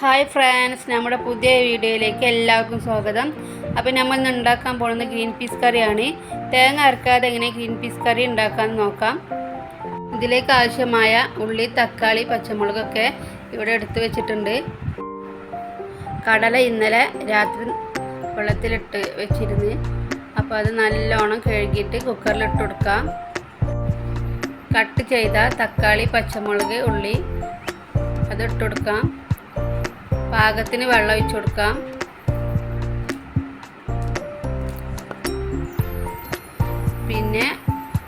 Hi friends, നമ്മുടെ പുതിയ വീഡിയോയിലേക്ക് എല്ലാവർക്കും സ്വാഗതം. അപ്പോൾ നമ്മൾ ഇന്ന് ഉണ്ടാക്കാൻ പോകുന്നത് ഗ്രീൻ പീസ് കറിയാണ്. തേങ്ങ അരക്കാതെ എങ്ങനെ ഗ്രീൻ പീസ് കറി ഉണ്ടാക്കാമെന്ന് നോക്കാം. ഇതിലേക്ക് ആവശ്യമായ ഉള്ളി, തക്കാളി, പച്ചമുളകൊക്കെ ഇവിടെ എടുത്ത് വെച്ചിട്ടുണ്ട്. കടല ഇന്നലെ രാത്രി വെള്ളത്തിലിട്ട് വെച്ചിരുന്നു. അപ്പോൾ അത് നല്ലോണം കഴുകിയിട്ട് കുക്കറിലിട്ട് കൊടുക്കാം. കട്ട് ചെയ്ത തക്കാളി, പച്ചമുളക്, ഉള്ളി അതിട്ട് കൊടുക്കാം. പാകത്തിന് വെള്ളം ഒഴിച്ചു കൊടുക്കാം. പിന്നെ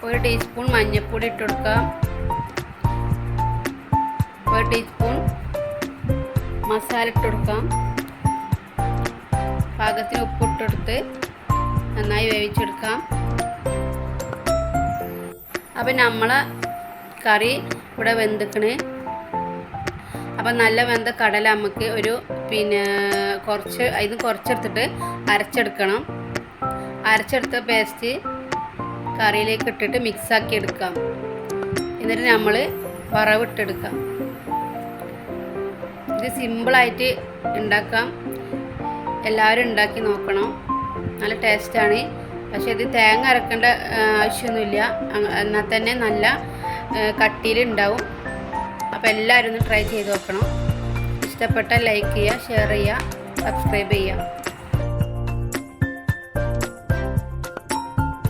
1 ടീസ്പൂൺ മഞ്ഞൾപ്പൊടി ഇട്ട് കൊടുക്കാം. 1 ടീസ്പൂൺ മസാല ഇട്ട് കൊടുക്കാം. പാകത്തിന് ഉപ്പിട്ട് കൊടുത്ത് നന്നായി വേവിച്ചെടുക്കാം. അപ്പം നമ്മളെ കറി ഇവിടെ വെന്തിക്കണ്. അപ്പം നല്ല വെന്ത കടല നമുക്ക് കുറച്ചെടുത്തിട്ട് അരച്ചെടുക്കണം. അരച്ചെടുത്ത പേസ്റ്റ് കറിയിലേക്ക് ഇട്ടിട്ട് മിക്സാക്കി എടുക്കാം. എന്നിട്ട് നമ്മൾ വറവിട്ടെടുക്കാം. ഇത് സിമ്പിളായിട്ട് ഉണ്ടാക്കാം. എല്ലാവരും ഉണ്ടാക്കി നോക്കണം. നല്ല ടേസ്റ്റാണ്. പക്ഷേ ഇത് തേങ്ങ അരക്കേണ്ട ആവശ്യമൊന്നുമില്ല. എന്നാൽ തന്നെ നല്ല കട്ടിയിലുണ്ടാവും. അപ്പോൾ എല്ലാവരും ഒന്ന് ട്രൈ ചെയ്ത് നോക്കണം. ഇഷ്ടപ്പെട്ടാൽ ലൈക്ക് ചെയ്യുക, ഷെയർ ചെയ്യുക, സബ്സ്ക്രൈബ് ചെയ്യുക.